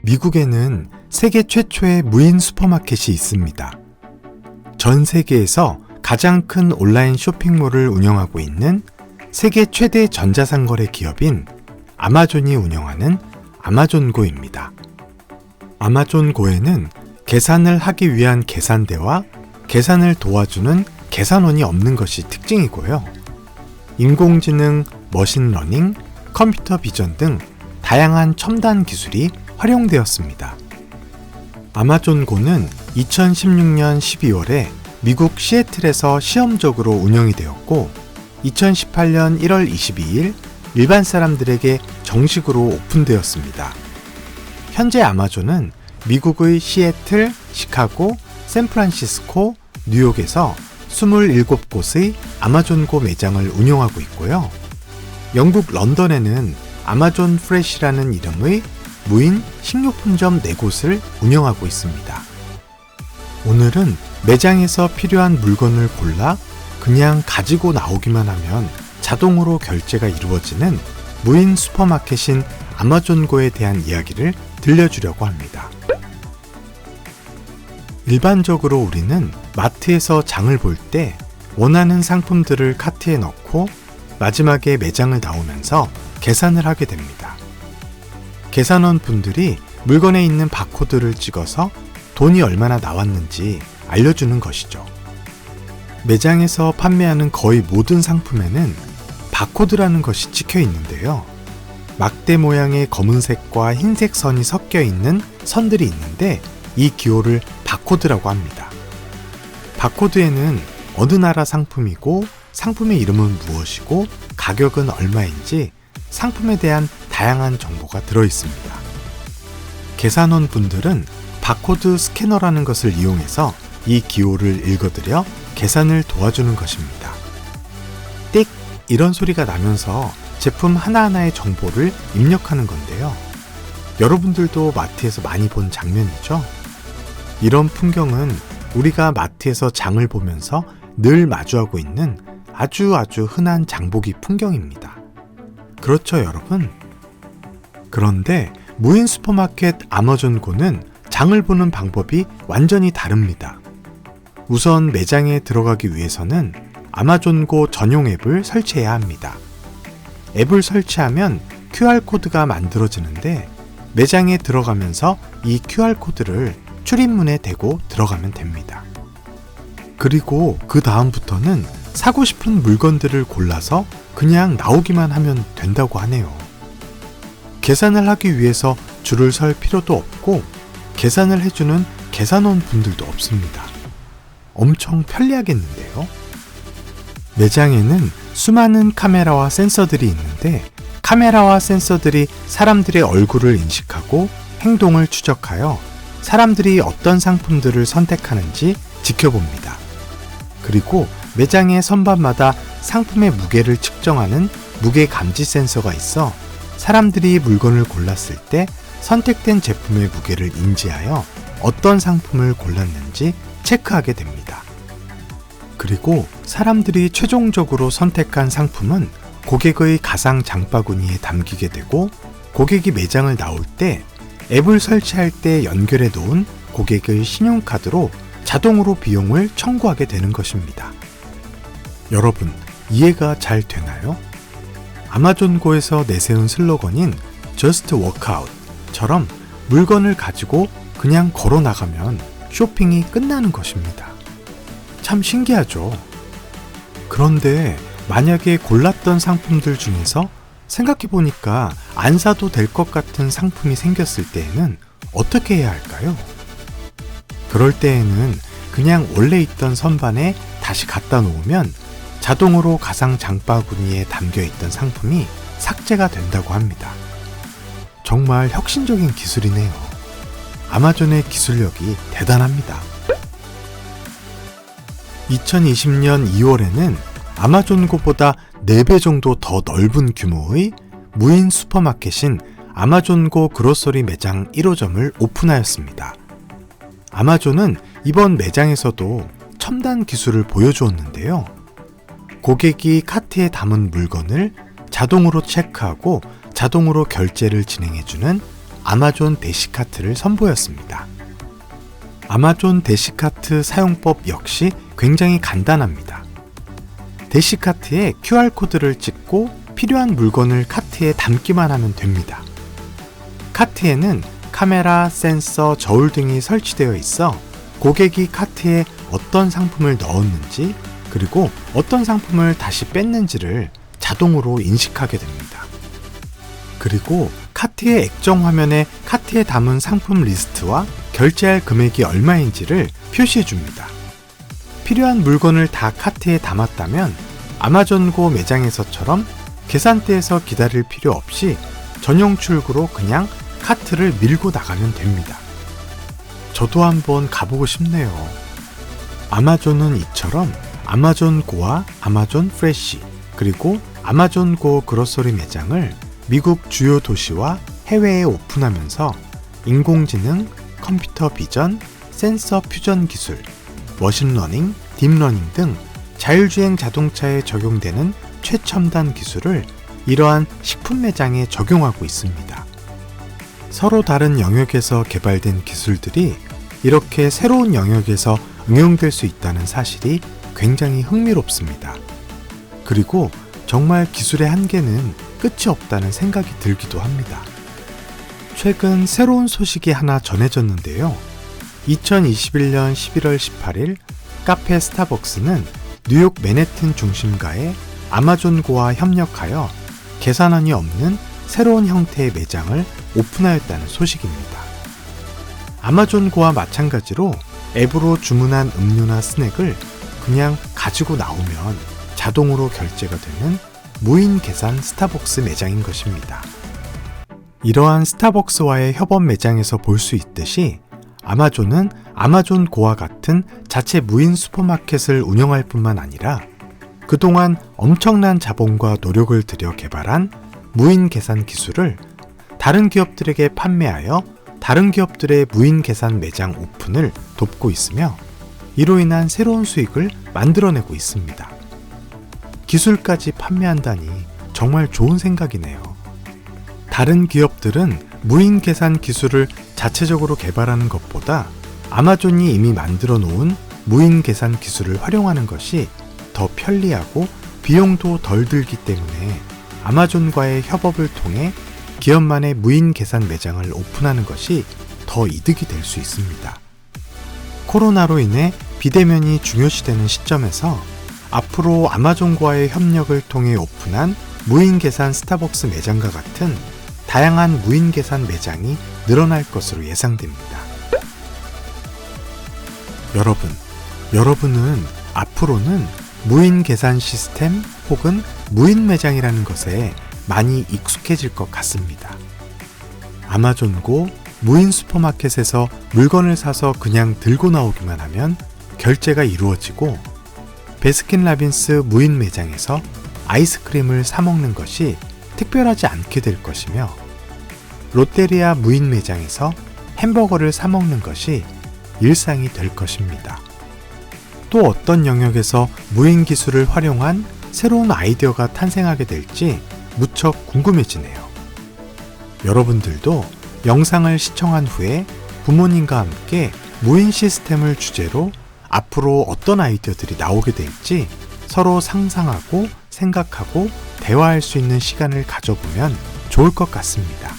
미국에는 세계 최초의 무인 슈퍼마켓이 있습니다. 전 세계에서 가장 큰 온라인 쇼핑몰을 운영하고 있는 세계 최대 전자상거래 기업인 아마존이 운영하는 아마존고입니다. 아마존고에는 계산을 하기 위한 계산대와 계산을 도와주는 계산원이 없는 것이 특징이고요. 인공지능, 머신러닝, 컴퓨터 비전 등 다양한 첨단 기술이 활용되었습니다. 아마존고는 2016년 12월에 미국 시애틀에서 시험적으로 운영이 되었고 2018년 1월 22일 일반 사람들에게 정식으로 오픈되었습니다. 현재 아마존은 미국의 시애틀, 시카고, 샌프란시스코, 뉴욕에서 27곳의 아마존고 매장을 운영하고 있고요. 영국 런던에는 아마존 프레시라는 이름의 무인 식료품점 4곳을 운영하고 있습니다. 오늘은 매장에서 필요한 물건을 골라 그냥 가지고 나오기만 하면 자동으로 결제가 이루어지는 무인 슈퍼마켓인 아마존고에 대한 이야기를 들려주려고 합니다. 일반적으로 우리는 마트에서 장을 볼 때 원하는 상품들을 카트에 넣고 마지막에 매장을 나오면서 계산을 하게 됩니다. 계산원 분들이 물건에 있는 바코드를 찍어서 돈이 얼마나 나왔는지 알려주는 것이죠. 매장에서 판매하는 거의 모든 상품에는 바코드라는 것이 찍혀 있는데요. 막대 모양의 검은색과 흰색 선이 섞여 있는 선들이 있는데 이 기호를 바코드라고 합니다. 바코드에는 어느 나라 상품이고 상품의 이름은 무엇이고 가격은 얼마인지 상품에 대한 다양한 정보가 들어있습니다. 계산원 분들은 바코드 스캐너라는 것을 이용해서 이 기호를 읽어드려 계산을 도와주는 것입니다. 띡 이런 소리가 나면서 제품 하나하나의 정보를 입력하는 건데요. 여러분들도 마트에서 많이 본 장면이죠? 이런 풍경은 우리가 마트에서 장을 보면서 늘 마주하고 있는 아주 흔한 장보기 풍경입니다. 그렇죠, 여러분? 그런데 무인 슈퍼마켓 아마존고는 장을 보는 방법이 완전히 다릅니다. 우선 매장에 들어가기 위해서는 아마존고 전용 앱을 설치해야 합니다. 앱을 설치하면 QR코드가 만들어지는데 매장에 들어가면서 이 QR코드를 출입문에 대고 들어가면 됩니다. 그리고 그 다음부터는 사고 싶은 물건들을 골라서 그냥 나오기만 하면 된다고 하네요. 계산을 하기 위해서 줄을 설 필요도 없고 계산을 해주는 계산원 분들도 없습니다. 엄청 편리하겠는데요? 매장에는 수많은 카메라와 센서들이 있는데 카메라와 센서들이 사람들의 얼굴을 인식하고 행동을 추적하여 사람들이 어떤 상품들을 선택하는지 지켜봅니다. 그리고 매장의 선반마다 상품의 무게를 측정하는 무게 감지 센서가 있어 사람들이 물건을 골랐을 때 선택된 제품의 무게를 인지하여 어떤 상품을 골랐는지 체크하게 됩니다. 그리고 사람들이 최종적으로 선택한 상품은 고객의 가상 장바구니에 담기게 되고 고객이 매장을 나올 때 앱을 설치할 때 연결해 놓은 고객의 신용카드로 자동으로 비용을 청구하게 되는 것입니다. 여러분, 이해가 잘 되나요? 아마존고에서 내세운 슬로건인 Just Walk Out처럼 물건을 가지고 그냥 걸어 나가면 쇼핑이 끝나는 것입니다. 참 신기하죠? 그런데 만약에 골랐던 상품들 중에서 생각해보니까 안 사도 될 것 같은 상품이 생겼을 때에는 어떻게 해야 할까요? 그럴 때에는 그냥 원래 있던 선반에 다시 갖다 놓으면 자동으로 가상 장바구니에 담겨있던 상품이 삭제가 된다고 합니다. 정말 혁신적인 기술이네요. 아마존의 기술력이 대단합니다. 2020년 2월에는 아마존고보다 4배 정도 더 넓은 규모의 무인 슈퍼마켓인 아마존고 그로서리 매장 1호점을 오픈하였습니다. 아마존은 이번 매장에서도 첨단 기술을 보여주었는데요. 고객이 카트에 담은 물건을 자동으로 체크하고 자동으로 결제를 진행해주는 아마존 대시카트를 선보였습니다. 아마존 대시카트 사용법 역시 굉장히 간단합니다. 대시카트에 QR코드를 찍고 필요한 물건을 카트에 담기만 하면 됩니다. 카트에는 카메라, 센서, 저울 등이 설치되어 있어 고객이 카트에 어떤 상품을 넣었는지 그리고 어떤 상품을 다시 뺐는지를 자동으로 인식하게 됩니다. 그리고 카트의 액정 화면에 카트에 담은 상품 리스트와 결제할 금액이 얼마인지를 표시해 줍니다. 필요한 물건을 다 카트에 담았다면 아마존고 매장에서처럼 계산대에서 기다릴 필요 없이 전용 출구로 그냥 카트를 밀고 나가면 됩니다. 저도 한번 가보고 싶네요. 아마존은 이처럼 아마존고와 아마존 프레쉬 그리고 아마존고 그로서리 매장을 미국 주요 도시와 해외에 오픈하면서 인공지능, 컴퓨터 비전, 센서 퓨전 기술, 머신러닝, 딥러닝 등 자율주행 자동차에 적용되는 최첨단 기술을 이러한 식품 매장에 적용하고 있습니다. 서로 다른 영역에서 개발된 기술들이 이렇게 새로운 영역에서 응용될 수 있다는 사실이 굉장히 흥미롭습니다. 그리고 정말 기술의 한계는 끝이 없다는 생각이 들기도 합니다. 최근 새로운 소식이 하나 전해졌는데요. 2021년 11월 18일 카페 스타벅스는 뉴욕 맨해튼 중심가에 아마존고와 협력하여 계산원이 없는 새로운 형태의 매장을 오픈하였다는 소식입니다. 아마존고와 마찬가지로 앱으로 주문한 음료나 스낵을 그냥 가지고 나오면 자동으로 결제가 되는 무인 계산 스타벅스 매장인 것입니다. 이러한 스타벅스와의 협업 매장에서 볼 수 있듯이 아마존은 아마존고와 같은 자체 무인 슈퍼마켓을 운영할 뿐만 아니라 그동안 엄청난 자본과 노력을 들여 개발한 무인 계산 기술을 다른 기업들에게 판매하여 다른 기업들의 무인 계산 매장 오픈을 돕고 있으며 이로 인한 새로운 수익을 만들어내고 있습니다. 기술까지 판매한다니 정말 좋은 생각이네요. 다른 기업들은 무인 계산 기술을 자체적으로 개발하는 것보다 아마존이 이미 만들어 놓은 무인 계산 기술을 활용하는 것이 더 편리하고 비용도 덜 들기 때문에 아마존과의 협업을 통해 기업만의 무인 계산 매장을 오픈하는 것이 더 이득이 될 수 있습니다. 코로나로 인해 비대면이 중요시되는 시점에서 앞으로 아마존과의 협력을 통해 오픈한 무인 계산 스타벅스 매장과 같은 다양한 무인 계산 매장이 늘어날 것으로 예상됩니다. 여러분은 앞으로는 무인 계산 시스템 혹은 무인 매장이라는 것에 많이 익숙해질 것 같습니다. 아마존고 무인 슈퍼마켓에서 물건을 사서 그냥 들고 나오기만 하면 결제가 이루어지고 베스킨라빈스 무인 매장에서 아이스크림을 사 먹는 것이 특별하지 않게 될 것이며 롯데리아 무인 매장에서 햄버거를 사 먹는 것이 일상이 될 것입니다. 또 어떤 영역에서 무인 기술을 활용한 새로운 아이디어가 탄생하게 될지 무척 궁금해지네요. 여러분들도 영상을 시청한 후에 부모님과 함께 무인 시스템을 주제로 앞으로 어떤 아이디어들이 나오게 될지 서로 상상하고 생각하고 대화할 수 있는 시간을 가져보면 좋을 것 같습니다.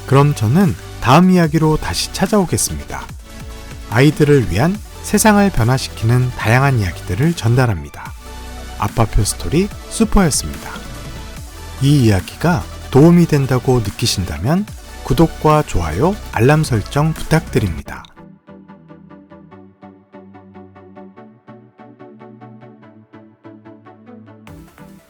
그럼 저는 다음 이야기로 다시 찾아오겠습니다. 아이들을 위한 세상을 변화시키는 다양한 이야기들을 전달합니다. 아빠표 스토리 슈퍼였습니다. 이 이야기가 도움이 된다고 느끼신다면 구독과 좋아요, 알람 설정 부탁드립니다.